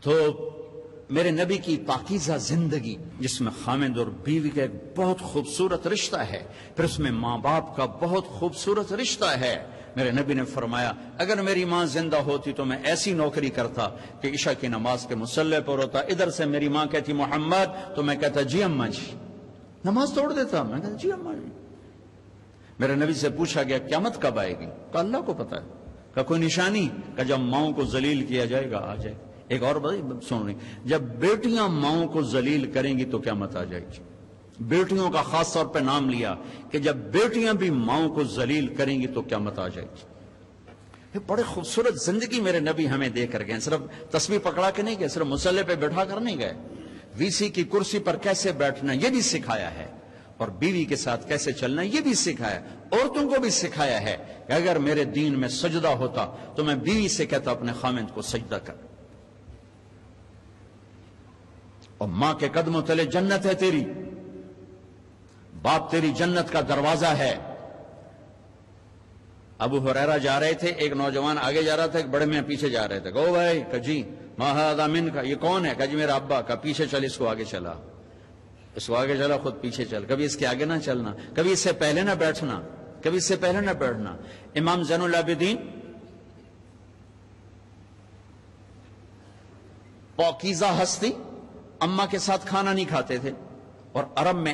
تو میرے نبی کی پاکیزہ زندگی جس میں خامد اور بیوی کا ایک بہت خوبصورت رشتہ ہے، پھر اس میں ماں باپ کا بہت خوبصورت رشتہ ہے. میرے نبی نے فرمایا اگر میری ماں زندہ ہوتی تو میں ایسی نوکری کرتا کہ عشاء کی نماز کے مصلی پر ہوتا، ادھر سے میری ماں کہتی محمد تو میں کہتا جی اماں جی، نماز توڑ دیتا، میں کہتا جی اماں جی. میرے نبی سے پوچھا گیا قیامت کب آئے گی؟ کہ اللہ کو پتا ہے. کہ کوئی نشانی؟ کہ جب ماؤں کو ذلیل کیا جائے گا آ جائے گا. ایک اور بات سن رہی، جب بیٹیاں ماؤں کو ذلیل کریں گی تو قیامت آ جائے گی. بیٹیوں کا خاص طور پہ نام لیا کہ جب بیٹیاں بھی ماؤں کو ذلیل کریں گی تو قیامت آ جائے گی. یہ بڑے خوبصورت زندگی میرے نبی ہمیں دے کر گئے. صرف تسبیح پکڑا کے نہیں گئے، صرف مصلی پہ بیٹھا کر نہیں گئے، وی سی کی کرسی پر کیسے بیٹھنا یہ بھی سکھایا ہے، اور بیوی کے ساتھ کیسے چلنا یہ بھی سکھایا. عورتوں کو بھی سکھایا ہے کہ اگر میرے دین میں سجدہ ہوتا تو میں بیوی سے کہتا اپنے خامند کو سجدہ کر. اور ماں کے قدموں تلے جنت ہے تیری، باپ تیری جنت کا دروازہ ہے. ابو ہریرہ جا رہے تھے، ایک نوجوان آگے جا رہا تھا، ایک بڑے میاں پیچھے جا رہے تھے. کہو بھائی، کہ جی ما ھذا منک، یہ کون ہے؟ کہ جی میرا ابا. کا پیچھے چل، اس کو آگے چلا، اس کو آگے چلا، خود پیچھے چل. کبھی اس کے آگے نہ چلنا، کبھی اس سے پہلے نہ بیٹھنا، کبھی اس سے پہلے نہ بیٹھنا. امام زین العابدین پاکیزہ ہستی، اماں کے ساتھ کھانا نہیں کھاتے تھے. اور عرب میں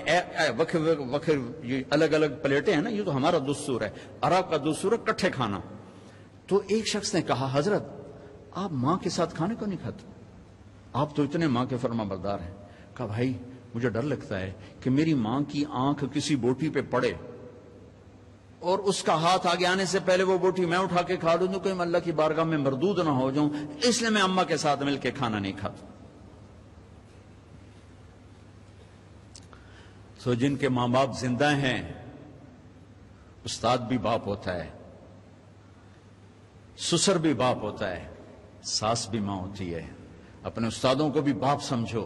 وکر یہ الگ الگ پلیٹیں ہیں نا، یہ تو ہمارا دستور ہے، عرب کا دستور ہے کٹھے کھانا. تو ایک شخص نے کہا حضرت آپ ماں کے ساتھ کھانے کو نہیں کھاتے؟ آپ تو اتنے ماں کے فرما بردار ہیں. کہا بھائی مجھے ڈر لگتا ہے کہ میری ماں کی آنکھ کسی بوٹی پہ پڑے اور اس کا ہاتھ آگے آنے سے پہلے وہ بوٹی میں اٹھا کے کھا لوں تو کوئی اللہ کی بارگاہ میں مردود نہ ہو جاؤں، اس لیے میں اماں کے ساتھ مل کے کھانا نہیں کھاتا. تو جن کے ماں باپ زندہ ہیں، استاد بھی باپ ہوتا ہے، سسر بھی باپ ہوتا ہے، ساس بھی ماں ہوتی ہے. اپنے استادوں کو بھی باپ سمجھو،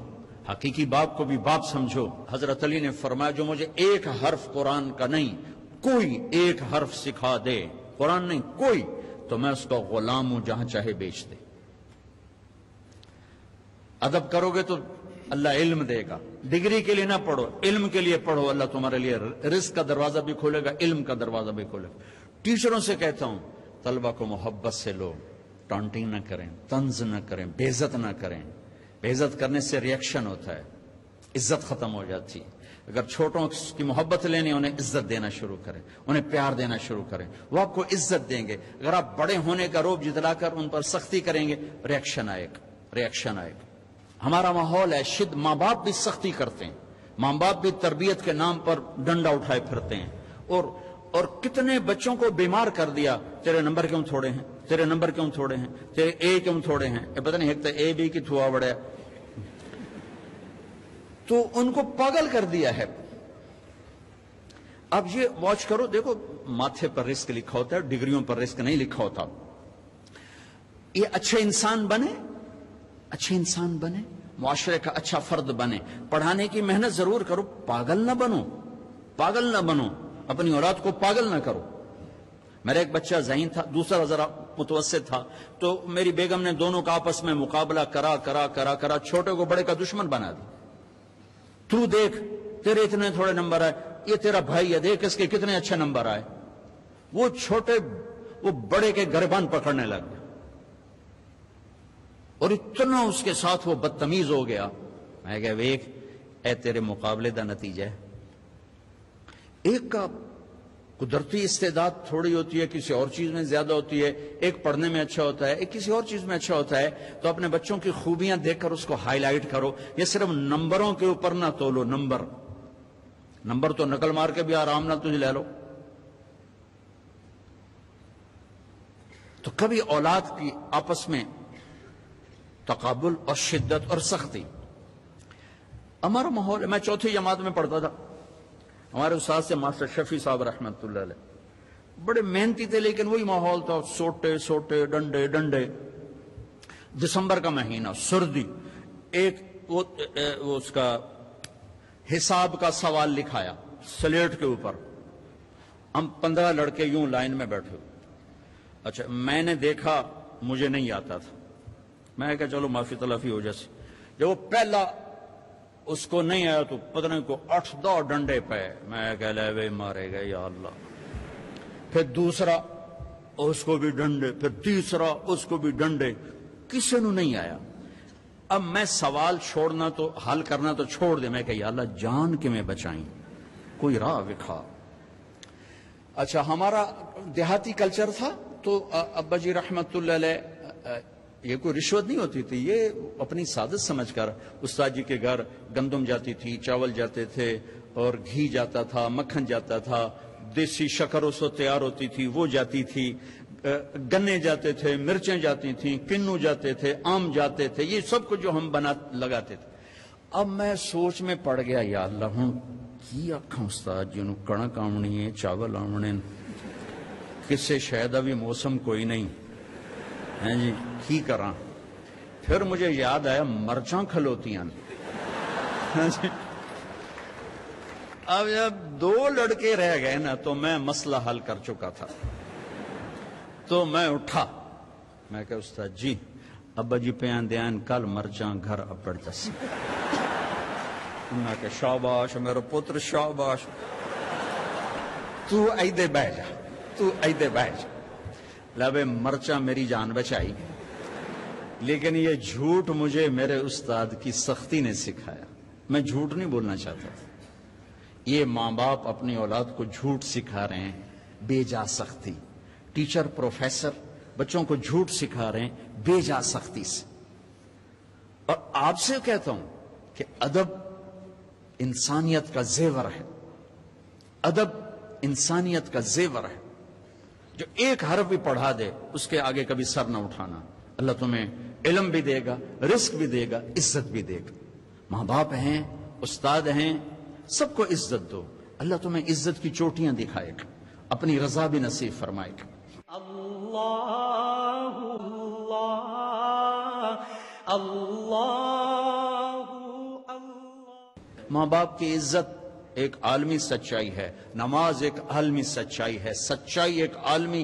حقیقی باپ کو بھی باپ سمجھو. حضرت علی نے فرمایا جو مجھے ایک حرف قرآن کا نہیں، کوئی ایک حرف سکھا دے، قرآن نہیں کوئی، تو میں اس کا غلام ہوں جہاں چاہے بیچ دے. ادب کرو گے تو اللہ علم دے گا. ڈگری کے لیے نہ پڑھو، علم کے لیے پڑھو، اللہ تمہارے لیے رزق کا دروازہ بھی کھولے گا، علم کا دروازہ بھی کھولے گا. ٹیچروں سے کہتا ہوں طلبہ کو محبت سے لو، ٹانٹنگ نہ کریں، طنز نہ کریں، بے عزت نہ کریں. بے عزت کرنے سے ریئیکشن ہوتا ہے، عزت ختم ہو جاتی ہے. اگر چھوٹوں کی محبت لینی انہیں عزت دینا شروع کریں، انہیں پیار دینا شروع کریں، وہ آپ کو عزت دیں گے. اگر آپ بڑے ہونے کا روب جتلا کر ان پر سختی کریں گے، ریئیکشن آئے گا. ہمارا ماحول ہے ماں باپ بھی سختی کرتے ہیں، ماں باپ بھی تربیت کے نام پر ڈنڈا اٹھائے پھرتے ہیں. اور کتنے بچوں کو بیمار کر دیا، تیرے نمبر کیوں تھوڑے ہیں، تیرے نمبر کیوں تھوڑے ہیں، تیرے اے کیوں تھوڑے ہیں، پتہ نہیں ایک اے بی کی تھوا بڑا، تو ان کو پاگل کر دیا ہے. اب یہ واچ کرو، دیکھو ماتھے پر رزق لکھا ہوتا ہے، ڈگریوں پر رزق نہیں لکھا ہوتا. یہ اچھے انسان بنے، اچھے انسان بنے، معاشرے کا اچھا فرد بنے. پڑھانے کی محنت ضرور کرو، پاگل نہ بنو، پاگل نہ بنو، اپنی اولاد کو پاگل نہ کرو. میرا ایک بچہ ذہین تھا، دوسرا ذرا متوسط تھا، تو میری بیگم نے دونوں کا آپس میں مقابلہ کرا چھوٹے کو بڑے کا دشمن بنا دی. تو دیکھ تیرے اتنے تھوڑے نمبر آئے، یہ تیرا بھائی ہے، دیکھ اس کے کتنے اچھے نمبر آئے. وہ چھوٹے وہ بڑے کے گریبان پکڑنے لگ گیا اور اتنا اس کے ساتھ وہ بدتمیز ہو گیا. میں کہا ویک اے تیرے مقابلے دا نتیجہ ہے. ایک کا قدرتی استعداد تھوڑی ہوتی ہے، کسی اور چیز میں زیادہ ہوتی ہے، ایک پڑھنے میں اچھا ہوتا ہے، ایک کسی اور چیز میں اچھا ہوتا ہے. تو اپنے بچوں کی خوبیاں دیکھ کر اس کو ہائی لائٹ کرو. یہ صرف نمبروں کے اوپر نہ تولو. نمبر تو نقل مار کے بھی آرام نہ تجھے لے لو. تو کبھی اولاد کی آپس میں تقابل اور شدت اور سختی. ہمارا ماحول، میں چوتھی جماعت میں پڑھتا تھا، ہمارے استاد سے ماسٹر شفیع صاحب رحمۃ اللہ علیہ، بڑے محنتی تھے، لیکن وہی ماحول تھا، سوٹے ڈنڈے. دسمبر کا مہینہ، سردی، ایک وہ اس کا حساب کا سوال لکھایا سلیٹ کے اوپر. ہم 15 لڑکے یوں لائن میں بیٹھے. اچھا میں نے دیکھا، مجھے نہیں آتا تھا، میں کہا چلو معافی تلافی ہو جیسی. جب وہ پہلا اس کو نہیں آیا تو پتہ نہیں کو 8-10 ڈنڈے پہ. میں کہہ لے وے مارے گا یا اللہ. پھر دوسرا اس کو بھی ڈنڈے, پھر تیسرا اس کو بھی ڈنڈے, کسی نو نہیں آیا. اب میں سوال چھوڑنا تو حل کرنا تو چھوڑ دے. میں کہ یا اللہ جان کے میں بچائیں, کوئی راہ دکھا. اچھا ہمارا دیہاتی کلچر تھا تو ابا جی رحمت اللہ علیہ یہ کوئی رشوت نہیں ہوتی تھی, یہ اپنی سعادت سمجھ کر استاد جی کے گھر گندم جاتی تھی, چاول جاتے تھے, اور گھی جاتا تھا, مکھن جاتا تھا, دیسی شکر اس وقت تیار ہوتی تھی وہ جاتی تھی, گنے جاتے تھے, مرچیں جاتی تھیں, کنو جاتے تھے, آم جاتے تھے, یہ سب کچھ جو ہم لگاتے تھے. اب میں سوچ میں پڑ گیا یا اللہ ہوں کی آکھاں استاد جی نو کڑک آمنی ہے, چاول آمنے, کسے شاید ابھی موسم کوئی نہیں ہیں جی, کی کراں. پھر مجھے یاد آیا مرچاں کھلوتی ہیں. اب جب 2 لڑکے رہ گئے نا تو میں مسئلہ حل کر چکا تھا. تو میں اٹھا, میں کہا استاد جی ابا جی پیان دیان کل مرچاں گھر اپڑ جس. میں کہا شاباش میرا پتر شاباش, تو ایدے بہ جا, تو ایدے بہ جا. لبے مرچاں میری جان بچائی, لیکن یہ جھوٹ مجھے میرے استاد کی سختی نے سکھایا. میں جھوٹ نہیں بولنا چاہتا تھا. یہ ماں باپ اپنی اولاد کو جھوٹ سکھا رہے ہیں بے جا سختی. ٹیچر پروفیسر بچوں کو جھوٹ سکھا رہے ہیں بے جا سختی سے. اور آپ سے کہتا ہوں کہ ادب انسانیت کا زیور ہے, ادب انسانیت کا زیور ہے. جو ایک حرف بھی پڑھا دے اس کے آگے کبھی سر نہ اٹھانا. اللہ تمہیں علم بھی دے گا, رزق بھی دے گا, عزت بھی دے گا. ماں باپ ہیں, استاد ہیں, سب کو عزت دو. اللہ تمہیں عزت کی چوٹیاں دکھائے گا, اپنی رضا بھی نصیب فرمائے گا. اللہ اللہ اللہ اللہ. ماں باپ کی عزت ایک عالمی سچائی ہے, نماز ایک عالمی سچائی ہے, سچائی ایک عالمی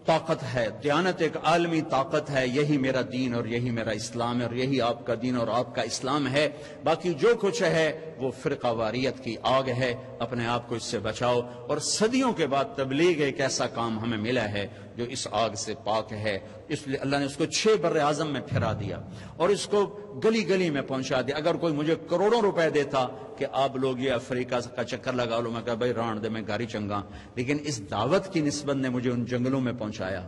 طاقت ہے, دیانت ایک عالمی طاقت ہے. یہی میرا دین اور یہی میرا اسلام ہے, اور یہی آپ کا دین اور آپ کا اسلام ہے. باقی جو کچھ ہے وہ فرقہ واریت کی آگ ہے, اپنے آپ کو اس سے بچاؤ. اور صدیوں کے بعد تبلیغ ایک ایسا کام ہمیں ملا ہے جو اس آگ سے پاک ہے. اس لیے اللہ نے اس کو 6 بر اعظم میں پھیرا دیا اور اس کو گلی گلی میں پہنچا دیا. اگر کوئی مجھے کروڑوں روپے دیتا کہ آپ لوگ یہ افریقہ کا چکر لگا لو, میں کہا بھائی ران دے میں گاڑی چنگا. لیکن اس دعوت کی نسبت نے مجھے ان جنگلوں میں پہنچایا,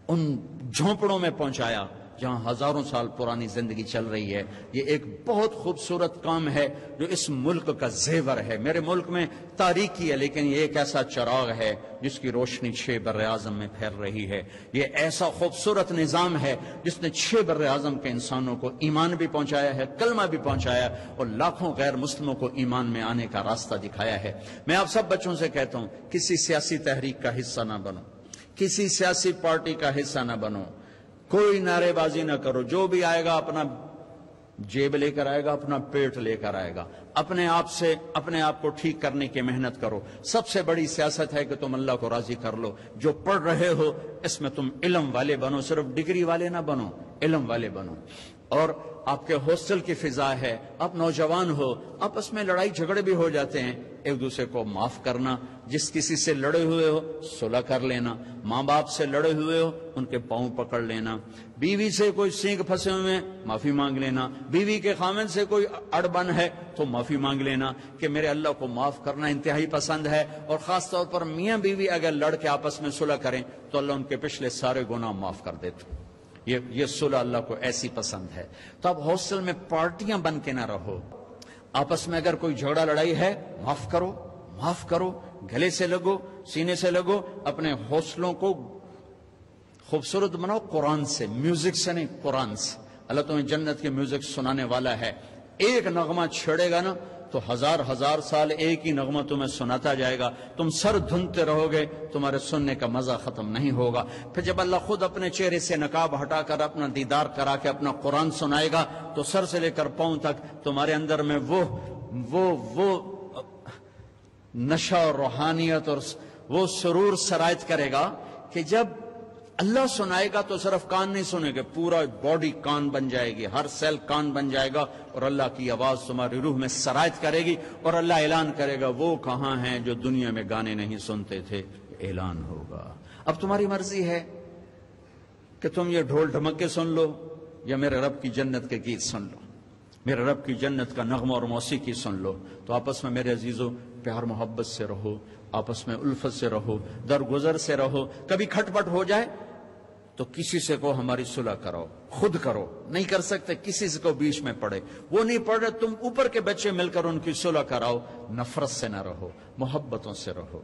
ان جھونپڑوں میں پہنچایا جہاں ہزاروں سال پرانی زندگی چل رہی ہے. یہ ایک بہت خوبصورت کام ہے جو اس ملک کا زیور ہے. میرے ملک میں تاریکی ہے لیکن یہ ایک ایسا چراغ ہے جس کی روشنی 6 بر اعظم میں پھیل رہی ہے. یہ ایسا خوبصورت نظام ہے جس نے 6 بر اعظم کے انسانوں کو ایمان بھی پہنچایا ہے, کلمہ بھی پہنچایا, اور لاکھوں غیر مسلموں کو ایمان میں آنے کا راستہ دکھایا ہے. میں آپ سب بچوں سے کہتا ہوں کسی سیاسی تحریک کا حصہ نہ بنو, کسی سیاسی پارٹی کا حصہ نہ بنو, کوئی نعرے بازی نہ کرو. جو بھی آئے گا اپنا جیب لے کر آئے گا, اپنا پیٹ لے کر آئے گا. اپنے آپ سے اپنے آپ کو ٹھیک کرنے کی محنت کرو. سب سے بڑی سیاست ہے کہ تم اللہ کو راضی کر لو. جو پڑھ رہے ہو اس میں تم علم والے بنو, صرف ڈگری والے نہ بنو, علم والے بنو. اور آپ کے ہاسٹل کی فضا ہے, آپ نوجوان ہو, آپس میں لڑائی جھگڑے بھی ہو جاتے ہیں, ایک دوسرے کو معاف کرنا. جس کسی سے لڑے ہوئے ہو صلح کر لینا. ماں باپ سے لڑے ہوئے ہو ان کے پاؤں پکڑ لینا. بیوی سے کوئی سینگ پھنسے ہوئے معافی مانگ لینا. بیوی کے خامن سے کوئی اڑبن ہے تو معافی مانگ لینا کہ میرے اللہ کو معاف کرنا انتہائی پسند ہے. اور خاص طور پر میاں بیوی اگر لڑ کے آپس میں صلح کریں تو اللہ ان کے پچھلے سارے گناہ معاف کر دیتے. یہ صلح اللہ کو ایسی پسند ہے. تو اب ہاسٹل میں پارٹیاں بن کے نہ رہو. آپس میں اگر کوئی جھگڑا لڑائی ہے معاف کرو, معاف کرو, گلے سے لگو, سینے سے لگو. اپنے حوصلوں کو خوبصورت بناؤ قرآن سے, میوزک سے نہیں, قرآن سے. اللہ تمہیں جنت کے میوزک سنانے والا ہے. ایک نغمہ چھیڑے گا نا تو ہزار ہزار سال ایک ہی نغمہ تمہیں سناتا جائے گا. تم سر دھنتے رہو گے, تمہارے سننے کا مزہ ختم نہیں ہوگا. پھر جب اللہ خود اپنے چہرے سے نقاب ہٹا کر اپنا دیدار کرا کے اپنا قرآن سنائے گا تو سر سے لے کر پاؤں تک تمہارے اندر میں وہ نشہ اور روحانیت اور وہ سرور سرایت کرے گا کہ جب اللہ سنائے گا تو صرف کان نہیں سنے گے، پورا باڈی کان بن جائے گی، ہر سیل کان بن جائے گا، اور اللہ کی آواز تمہاری روح میں سرایت کرے گی، اور اللہ اعلان کرے گا وہ کہاں ہیں جو دنیا میں گانے نہیں سنتے تھے، اعلان ہوگا۔ اب تمہاری مرضی ہے کہ تم یہ ڈھول ڈھمکے سن لو یا میرے رب کی جنت کے گیت سن لو، میرے رب کی جنت کا نغمہ اور موسیقی سن لو۔ تو آپس میں میرے عزیزو پیار محبت سے رہو، آپس میں الفت سے رہو، درگزر سے رہو۔ کبھی کھٹ پٹ ہو جائے تو کسی سے کو ہماری صلح کراؤ، خود کرو، نہیں کر سکتے کسی سے کو بیچ میں پڑے، وہ نہیں پڑھ رہے، تم اوپر کے بچے مل کر ان کی صلح کراؤ۔ نفرت سے نہ رہو، محبتوں سے رہو،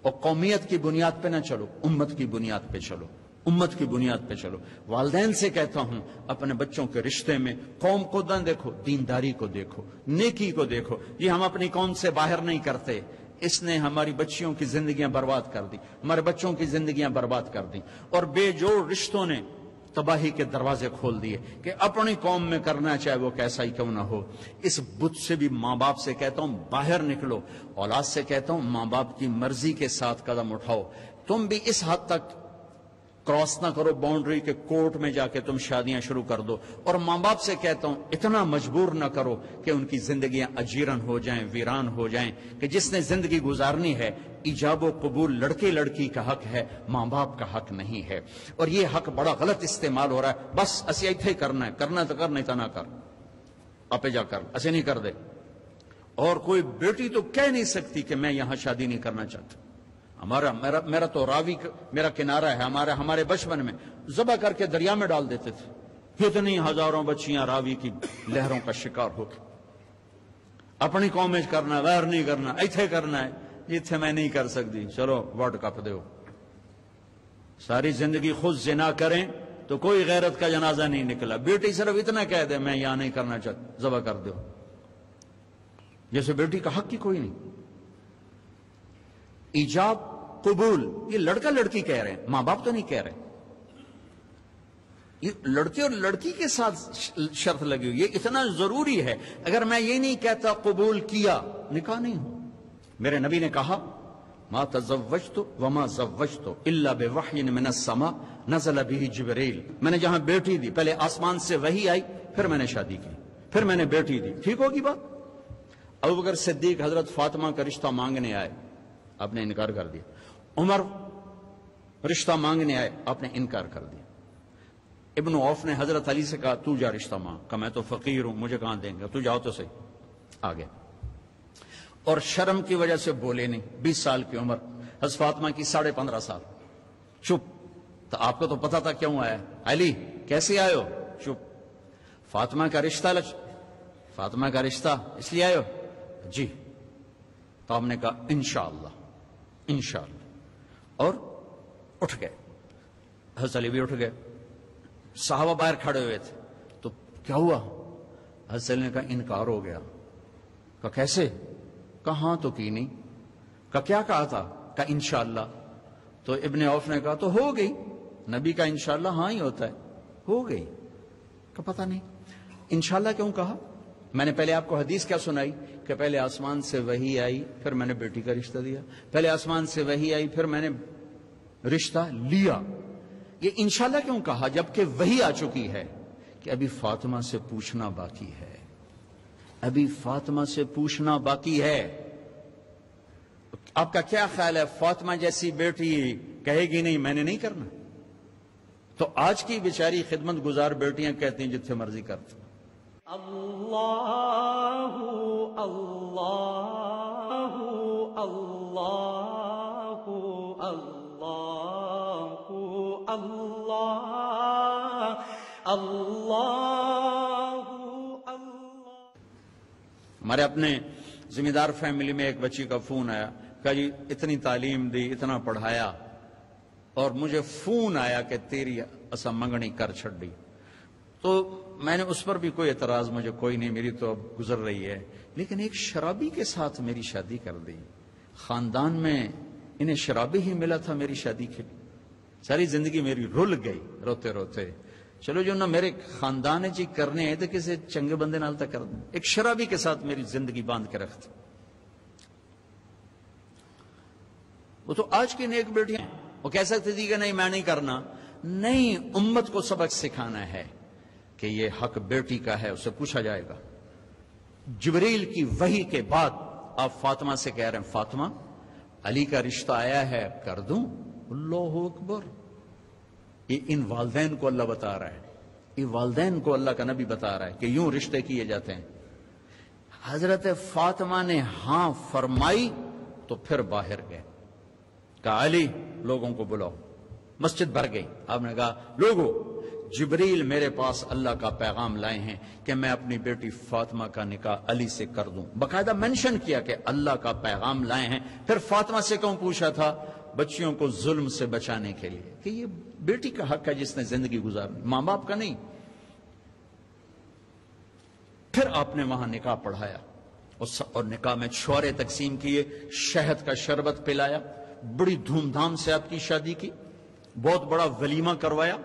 اور قومیت کی بنیاد پہ نہ چلو، امت کی بنیاد پہ چلو، امت کی بنیاد پہ چلو۔ والدین سے کہتا ہوں اپنے بچوں کے رشتے میں قوم کو نہ دیکھو، دینداری کو دیکھو، نیکی کو دیکھو۔ یہ ہم اپنی قوم سے باہر نہیں کرتے، اس نے ہماری بچیوں کی زندگیاں برباد کر دی، ہمارے بچوں کی زندگیاں برباد کر دی، اور بے جوڑ رشتوں نے تباہی کے دروازے کھول دیے کہ اپنی قوم میں کرنا چاہے وہ کیسا ہی کیوں نہ ہو۔ اس بت سے بھی ماں باپ سے کہتا ہوں باہر نکلو، اولاد سے کہتا ہوں ماں باپ کی مرضی کے ساتھ قدم اٹھاؤ۔ تم بھی اس حد تک کراس نہ کرو باؤنڈری کے کورٹ میں جا کے تم شادیاں شروع کر دو، اور ماں باپ سے کہتا ہوں اتنا مجبور نہ کرو کہ ان کی زندگیاں اجیرن ہو جائیں، ویران ہو جائیں، کہ جس نے زندگی گزارنی ہے ایجاب و قبول لڑکے لڑکی کا حق ہے، ماں باپ کا حق نہیں ہے، اور یہ حق بڑا غلط استعمال ہو رہا ہے۔ بس اسی ایتھے کرنا ہے، کرنا تو کر، نہیں تو نہ کر، اپے جا کر ایسے نہیں کر دے۔ اور کوئی بیٹی تو کہہ نہیں سکتی کہ میں یہاں شادی نہیں کرنا چاہتا۔ میرا تو راوی میرا کنارہ ہے، ہمارے بچپن میں ذبح کر کے دریا میں ڈال دیتے تھے، اتنی ہزاروں بچیاں راوی کی لہروں کا شکار ہو کے۔ اپنی قوم میں کرنا ہے، غیر نہیں کرنا، ایتھے کرنا ہے، ایتھے میں نہیں کر سکتی، چلو ورلڈ کپ دو۔ ساری زندگی خود زنا کریں تو کوئی غیرت کا جنازہ نہیں نکلا، بیٹی صرف اتنا کہہ دے میں یہاں نہیں کرنا چاہتا، ذبح کر دو، جیسے بیٹی کا حق ہی کوئی نہیں۔ ایجاب قبول یہ لڑکا لڑکی کہہ رہے ہیں، ماں باپ تو نہیں کہہ رہے، یہ لڑکے اور لڑکی کے ساتھ شرط لگی ہوئی، یہ اتنا ضروری ہے۔ اگر میں یہ نہیں کہتا قبول کیا، نکاح نہیں ہو۔ میرے نبی نے کہا ما تزوجت وما زوجت الا بوحی من السماء نزل به جبریل، میں نے جہاں بیٹی دی پہلے آسمان سے وحی آئی، پھر میں نے شادی کی، پھر میں نے بیٹی دی، ٹھیک ہوگی بات؟ ابوبکر صدیق حضرت فاطمہ کا رشتہ مانگنے آئے، آپ نے انکار کر دیا۔ عمر رشتہ مانگنے آئے، آپ نے انکار کر دیا۔ ابن عوف نے حضرت علی سے کہا تو جا رشتہ مانگ، کہا میں تو فقیر ہوں، مجھے کہاں دیں گے، تو جاؤ تو صحیح، آ گیا۔ اور شرم کی وجہ سے بولے نہیں، 20 سال کی عمر، حضرت فاطمہ کی 15.5 سال، چپ۔ تو آپ کو تو پتا تھا کیوں آیا، علی کیسے آئے ہو؟ چپ۔ فاطمہ کا رشتہ اس لیے آئے ہو؟ جی۔ تو آپ نے کہا انشاءاللہ انشاءاللہ، اور اٹھ گئے۔ حضرت علی بھی اٹھ گئے، صحابہ باہر کھڑے ہوئے تھے، تو کیا ہوا؟ حضرت علی نے کہا انکار ہو گیا۔ کہا کیسے؟ کہا ہاں تو کی نہیں۔ کہا کیا کہا تھا؟ کہا انشاءاللہ۔ تو ابن عوف نے کہا تو ہو گئی، نبی کا انشاءاللہ ہاں ہی ہوتا ہے، ہو گئی۔ کہا پتہ نہیں انشاءاللہ کیوں کہا۔ میں نے پہلے آپ کو حدیث کیا سنائی کہ پہلے آسمان سے وحی آئی، پھر میں نے بیٹی کا رشتہ دیا، پہلے آسمان سے وحی آئی، پھر میں نے رشتہ لیا۔ یہ انشاءاللہ کیوں کہا جبکہ وحی آ چکی ہے کہ ابھی فاطمہ سے پوچھنا باقی ہے، ابھی فاطمہ سے پوچھنا باقی ہے۔ آپ کا کیا خیال ہے، فاطمہ جیسی بیٹی کہے گی نہیں میں نے نہیں کرنا؟ تو آج کی بیچاری خدمت گزار بیٹیاں کہتی ہیں جتنے مرضی کرتے۔ اللہ اللہ اللہ اللہ اللہ اللہ۔ ہمارے اپنے ذمہ دار فیملی میں ایک بچی کا فون آیا، کہا جی اتنی تعلیم دی، اتنا پڑھایا، اور مجھے فون آیا کہ تیری اسا منگنی کر چھڑی۔ تو میں نے اس پر بھی کوئی اعتراض مجھے کوئی نہیں، میری تو اب گزر رہی ہے، لیکن ایک شرابی کے ساتھ میری شادی کر دی، خاندان میں انہیں شرابی ہی ملا تھا میری شادی کے لیے، ساری زندگی میری رل گئی روتے روتے۔ چلو جو نہ میرے خاندان جی کرنے ہیں تو کسی چنگے بندے نال تک کر دیں، ایک شرابی کے ساتھ میری زندگی باندھ کے رکھتی۔ وہ تو آج کی نیک بیٹیاں، وہ کہہ سکتی تھی کہ نہیں میں نہیں کرنا، نئی امت کو سبق سکھانا ہے کہ یہ حق بیٹی کا ہے، اسے پوچھا جائے گا۔ جبریل کی وحی کے بعد آپ فاطمہ سے کہہ رہے ہیں فاطمہ علی کا رشتہ آیا ہے، کر دوں؟ اللہ اکبر! یہ ان والدین کو اللہ بتا رہا ہے، یہ والدین کو اللہ کا نبی بتا رہا ہے کہ یوں رشتے کیے جاتے ہیں۔ حضرت فاطمہ نے ہاں فرمائی تو پھر باہر گئے، کہا علی لوگوں کو بلاؤ۔ مسجد بھر گئی۔ آپ نے کہا لوگوں، جبریل میرے پاس اللہ کا پیغام لائے ہیں کہ میں اپنی بیٹی فاطمہ کا نکاح علی سے کر دوں۔ باقاعدہ مینشن کیا کہ اللہ کا پیغام لائے ہیں۔ پھر فاطمہ سے کیوں پوچھا تھا؟ بچیوں کو ظلم سے بچانے کے لیے کہ یہ بیٹی کا حق ہے جس نے زندگی گزارنی، ماں باپ کا نہیں۔ پھر آپ نے وہاں نکاح پڑھایا اور نکاح میں چھوارے تقسیم کیے، شہد کا شربت پلایا، بڑی دھوم دھام سے آپ کی شادی کی، بہت بڑا ولیمہ کروایا۔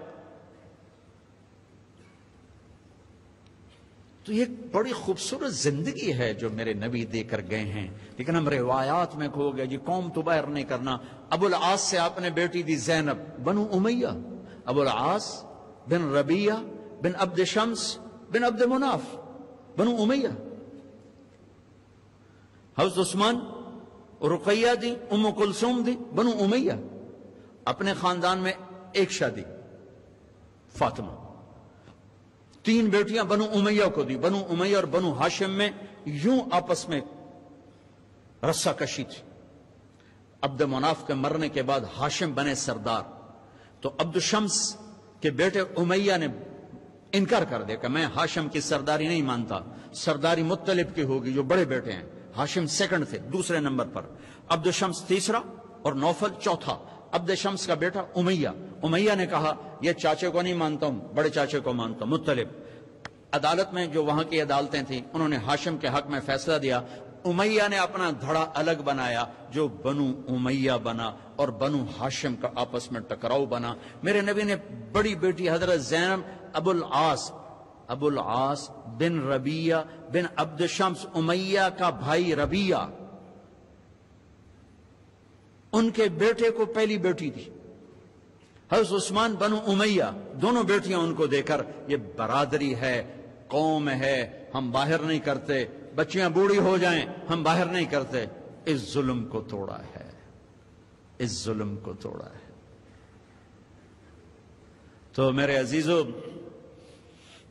تو یہ بڑی خوبصورت زندگی ہے جو میرے نبی دے کر گئے ہیں، لیکن ہم روایات میں کھو گئے۔ جی قوم تو باہر نہیں کرنا۔ ابو العاص سے آپ نے بیٹی دی زینب بنو امیہ، ابو العاص بن ربیہ بن عبد شمس بن عبد مناف، بنو امیہ۔ حضرت عثمان رقیہ دی، ام کلثوم دی، بنو امیہ۔ اپنے خاندان میں ایک شادی فاطمہ، 3 بیٹیاں بنو امیہ کو دی۔ بنو امیہ اور بنو ہاشم میں یوں آپس میں رسہ کشی تھی۔ عبد مناف کے مرنے کے بعد ہاشم بنے سردار، تو عبد شمس کے بیٹے امیہ نے انکار کر دیا کہ میں ہاشم کی سرداری نہیں مانتا، سرداری مطلب کی ہوگی جو بڑے بیٹے ہیں۔ ہاشم سیکنڈ تھے، دوسرے نمبر پر، عبد شمس تیسرا اور نوفل چوتھا۔ عبد شمس کا بیٹا امیہ، امیہ نے کہا یہ چاچے کو نہیں مانتا ہوں، بڑے چاچے کو مانتا ہوں، مطلب۔ عدالت میں جو وہاں کی عدالتیں تھیں انہوں نے ہاشم کے حق میں فیصلہ دیا۔ امیہ نے اپنا دھڑا الگ بنایا جو بنو امیہ بنا، اور بنو ہاشم کا آپس میں ٹکراؤ بنا۔ میرے نبی نے بڑی بیٹی حضرت زینب ابو العاص بن ربیہ بن عبد شمس، امیہ کا بھائی ربیہ، ان کے بیٹے کو پہلی بیٹی دی۔ حضرت عثمان بنو امیہ، دونوں بیٹیاں ان کو دے کر یہ برادری ہے، قوم ہے، ہم باہر نہیں کرتے، بچیاں بوڑھی ہو جائیں ہم باہر نہیں کرتے۔ اس ظلم کو توڑا ہے، اس ظلم کو توڑا ہے۔ تو میرے عزیزو،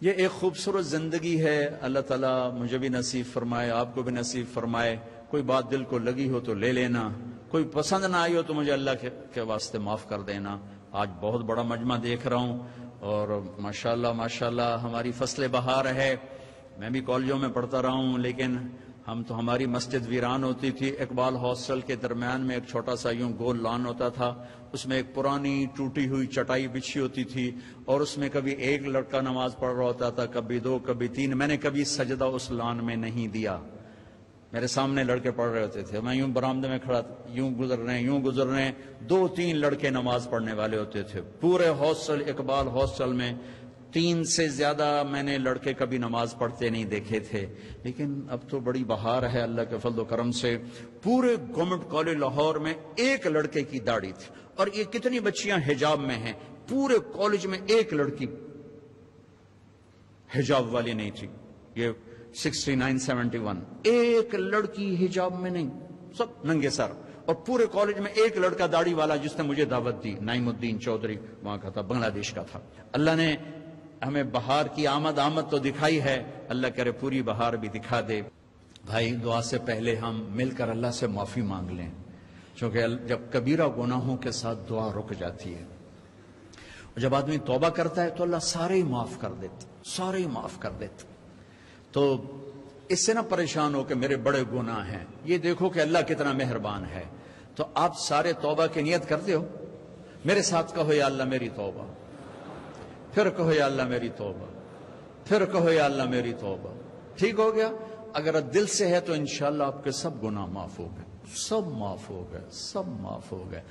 یہ ایک خوبصورت زندگی ہے۔ اللہ تعالیٰ مجھے بھی نصیب فرمائے، آپ کو بھی نصیب فرمائے۔ کوئی بات دل کو لگی ہو تو لے لینا، کوئی پسند نہ آئی ہو تو مجھے اللہ کے واسطے معاف کر دینا۔ آج بہت بڑا مجمع دیکھ رہا ہوں، اور ماشاءاللہ ہماری فصل بہار ہے۔ میں بھی کالجوں میں پڑھتا رہا ہوں، لیکن ہماری مسجد ویران ہوتی تھی۔ اقبال ہاسٹل کے درمیان میں ایک چھوٹا سا یوں گول لان ہوتا تھا، اس میں ایک پرانی ٹوٹی ہوئی چٹائی بچھی ہوتی تھی، اور اس میں کبھی ایک لڑکا نماز پڑھ رہا ہوتا تھا، کبھی 2، کبھی 3۔ میں نے کبھی سجدہ اس لان میں نہیں دیا۔ میرے سامنے لڑکے پڑھ رہے ہوتے تھے، میں یوں برآمدے میں کھڑا تھا، یوں گزر رہے ہیں، 2-3 لڑکے نماز پڑھنے والے ہوتے تھے پورے ہاسٹل، اقبال ہاسٹل میں 3 سے زیادہ میں نے لڑکے کبھی نماز پڑھتے نہیں دیکھے تھے۔ لیکن اب تو بڑی بہار ہے اللہ کے فضل و کرم سے۔ پورے گورنمنٹ کالج لاہور میں ایک لڑکے کی داڑھی تھی، اور یہ کتنی بچیاں حجاب میں ہیں، پورے کالج میں ایک لڑکی حجاب والی نہیں تھی۔ یہ 69-71 ایک لڑکی حجاب میں نہیں، سب ننگے سر، اور پورے کالج میں ایک لڑکا داڑھی والا جس نے مجھے دعوت دی، نعیم الدین چودھری وہاں کا تھا، بنگلہ دیش کا تھا۔ اللہ نے ہمیں بہار کی آمد تو دکھائی ہے، اللہ کرے پوری بہار بھی دکھا دے۔ بھائی دعا سے پہلے ہم مل کر اللہ سے معافی مانگ لیں، کیونکہ جب کبیرہ گناہوں کے ساتھ دعا رک جاتی ہے، اور جب آدمی توبہ کرتا ہے تو اللہ سارے ہی معاف کر دیتے، سارے ہی معاف کر دیتے۔ تو اس سے نہ پریشان ہو کہ میرے بڑے گناہ ہیں، یہ دیکھو کہ اللہ کتنا مہربان ہے۔ تو آپ سارے توبہ کی نیت کرتے ہو، میرے ساتھ کہو یا اللہ میری توبہ، پھر کہو یا اللہ میری توبہ، پھر کہو یا اللہ میری توبہ۔ ٹھیک ہو گیا؟ اگر دل سے ہے تو انشاءاللہ آپ کے سب گناہ معاف ہو گئے، سب معاف ہو گئے، سب معاف ہو گئے۔